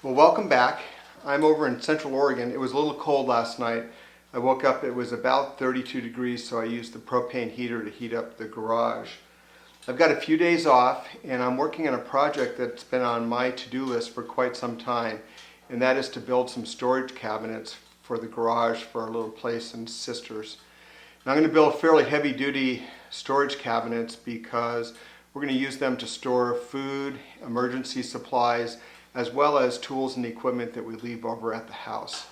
Well, welcome back. I'm over in Central Oregon. It was a little cold last night. I woke up, it was about 32 degrees, so I used the propane heater to heat up the garage. I've got a few days off, and I'm working on a project that's been on my to-do list for quite some time, and that is to build some storage cabinets for the garage for our little place in Sisters. And I'm going to build fairly heavy-duty storage cabinets because we're going to use them to store food, emergency supplies, as well as tools and equipment that we leave over at the house.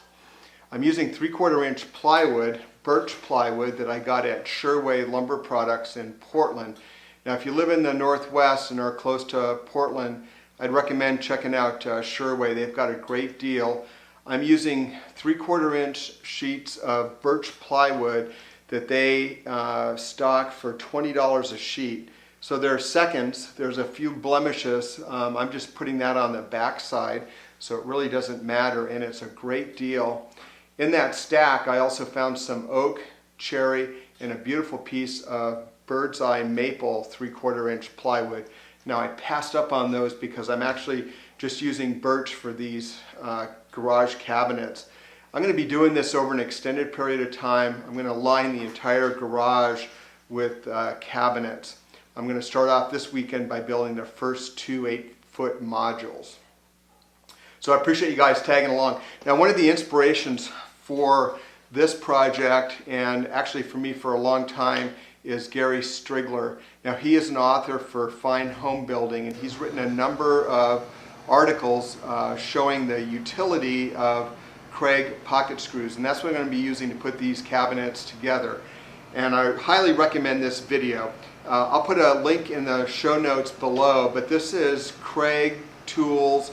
I'm using 3/4 inch plywood, birch plywood that I got at Sherway Lumber Products in Portland. Now if you live in the Northwest and are close to Portland, I'd recommend checking out Sherway. They've got a great deal. I'm using 3/4 inch sheets of birch plywood that they stock for $20 a sheet. So there are seconds, there's a few blemishes. I'm just putting that on the back side, so it really doesn't matter, and it's a great deal. In that stack, I also found some oak, cherry, and a beautiful piece of bird's eye maple 3/4 inch plywood. Now I passed up on those because I'm actually just using birch for these garage cabinets. I'm going to be doing this over an extended period of time. I'm going to line the entire garage with cabinets. I'm going to start off this weekend by building the first 2 8-foot modules. So I appreciate you guys tagging along. Now one of the inspirations for this project, and actually for me for a long time, is Gary Striegler. Now he is an author for Fine Home Building, and he's written a number of articles showing the utility of Kreg pocket screws, and that's what I'm going to be using to put these cabinets together. And I highly recommend this video. I'll put a link in the show notes below, but this is Kreg Tools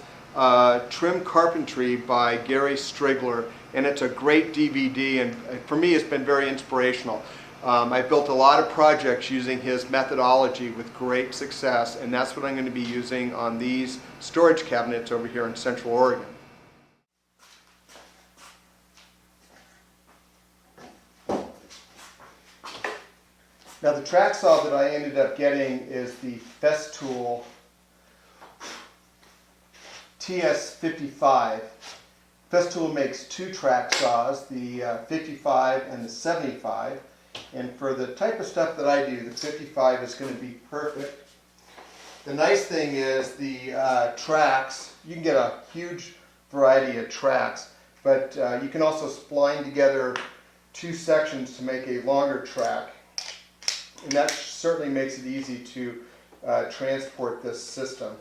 Trim Carpentry by Gary Striegler, and it's a great DVD, and for me it's been very inspirational. I built a lot of projects using his methodology with great success, and that's what I'm going to be using on these storage cabinets over here in Central Oregon. Now the track saw that I ended up getting is the Festool TS-55. Festool makes 2 track saws, the 55 and the 75. And for the type of stuff that I do, the 55 is going to be perfect. The nice thing is the tracks, you can get a huge variety of tracks, but you can also spline together 2 sections to make a longer track. And that certainly makes it easy to transport this system.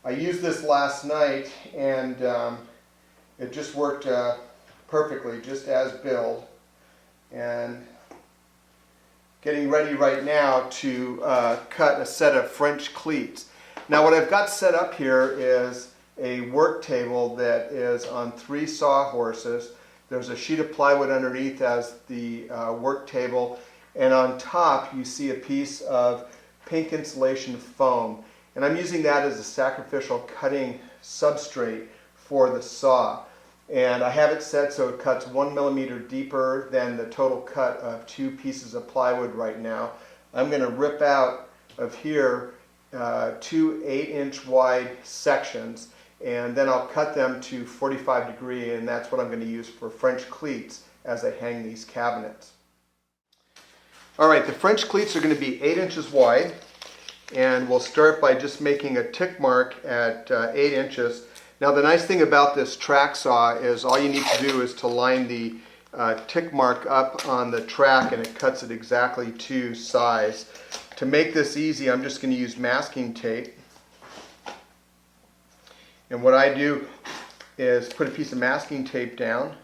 I used this last night, and it just worked perfectly, just as built. And getting ready right now to cut a set of French cleats. Now what I've got set up here is a work table that is on 3 sawhorses. There's a sheet of plywood underneath as the work table, and on top you see a piece of pink insulation foam. And I'm using that as a sacrificial cutting substrate for the saw. And I have it set so it cuts 1 millimeter deeper than the total cut of 2 pieces of plywood right now. I'm going to rip out of here 2 8-inch wide sections, and then I'll cut them to 45 degree, and that's what I'm going to use for French cleats as I hang these cabinets. Alright, the French cleats are going to be 8 inches wide, and we'll start by just making a tick mark at 8 inches. Now the nice thing about this track saw is all you need to do is to line the tick mark up on the track, and it cuts it exactly to size. To make this easy, I'm just going to use masking tape. And what I do is put a piece of masking tape down.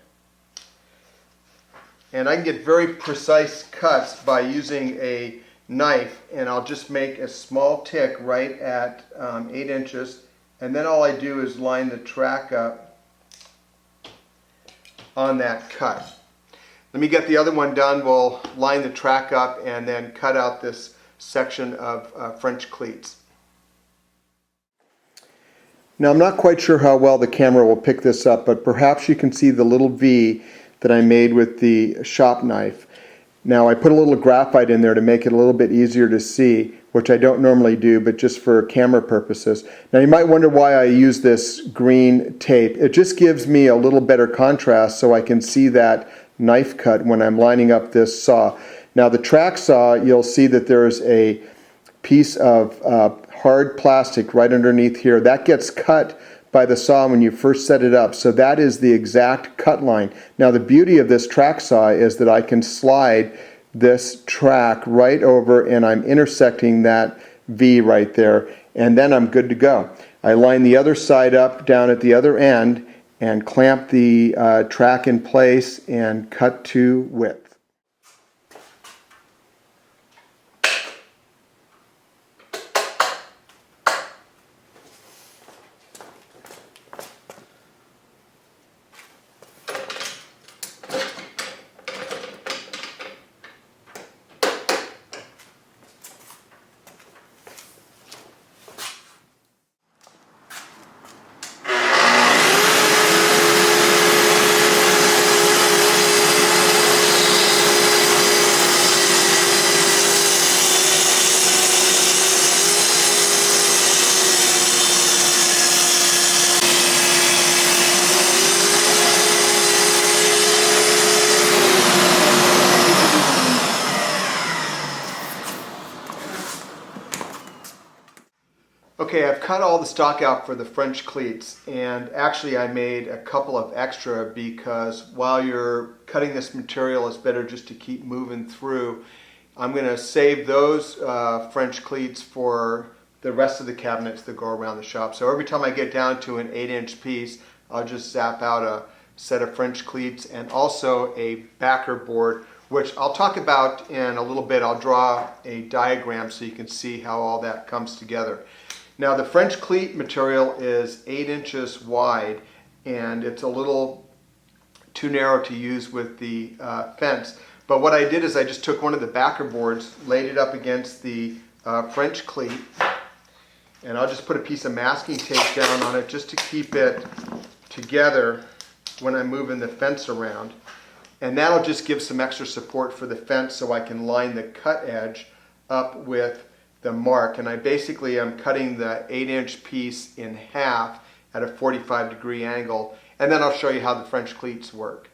And I can get very precise cuts by using a knife, and I'll just make a small tick right at 8 inches, and then all I do is line the track up on that cut. Let me get the other one done. We'll line the track up and then cut out this section of French cleats. Now I'm not quite sure how well the camera will pick this up, but perhaps you can see the little V that I made with the shop knife. Now I put a little graphite in there to make it a little bit easier to see, which I don't normally do, but just for camera purposes. Now you might wonder why I use this green tape. It just gives me a little better contrast so I can see that knife cut when I'm lining up this saw. Now the track saw, you'll see that there's a piece of hard plastic right underneath here. That gets cut by the saw when you first set it up. So that is the exact cut line. Now the beauty of this track saw is that I can slide this track right over and I'm intersecting that V right there, and then I'm good to go. I line the other side up down at the other end and clamp the track in place and cut to width. Okay, I've cut all the stock out for the French cleats, and actually I made a couple of extra because while you're cutting this material, it's better just to keep moving through. I'm going to save those French cleats for the rest of the cabinets that go around the shop. So every time I get down to an 8-inch piece, I'll just zap out a set of French cleats and also a backer board, which I'll talk about in a little bit. I'll draw a diagram so you can see how all that comes together. Now the French cleat material is 8 inches wide, and it's a little too narrow to use with the fence. But what I did is I just took one of the backer boards, laid it up against the French cleat, and I'll just put a piece of masking tape down on it just to keep it together when I'm moving the fence around. And that'll just give some extra support for the fence so I can line the cut edge up with the mark. And I basically am cutting the 8-inch piece in half at a 45-degree angle, and then I'll show you how the French cleats work.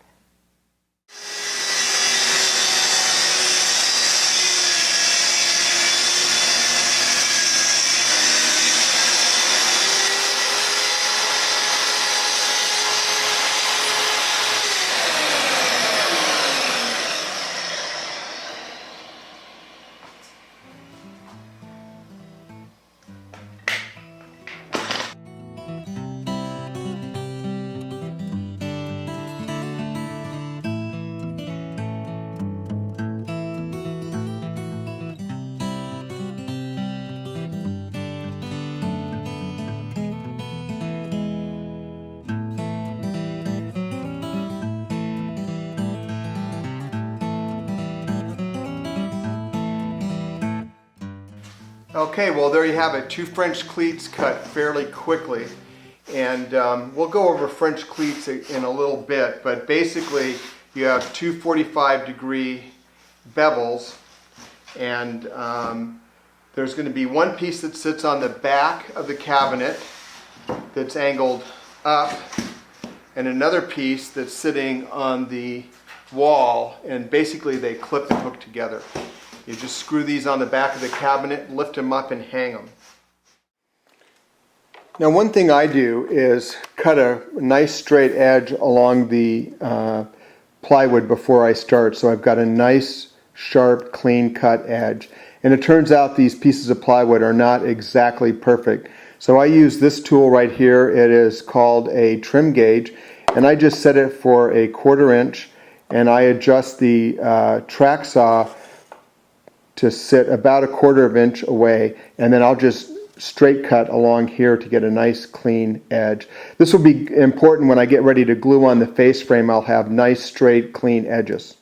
Okay, well there you have it. 2 French cleats cut fairly quickly. And we'll go over French cleats in a little bit, but basically you have 2 45-degree bevels, and there's going to be one piece that sits on the back of the cabinet that's angled up, and another piece that's sitting on the wall, and basically they clip and hook together. You just screw these on the back of the cabinet, lift them up and hang them. Now one thing I do is cut a nice straight edge along the plywood before I start, so I've got a nice sharp clean cut edge. And it turns out these pieces of plywood are not exactly perfect. So I use this tool right here. It is called a trim gauge, and I just set it for a 1/4 inch, and I adjust the track saw to sit about a 1/4 inch away, and then I'll just straight cut along here to get a nice clean edge. This will be important when I get ready to glue on the face frame. I'll have nice straight clean edges.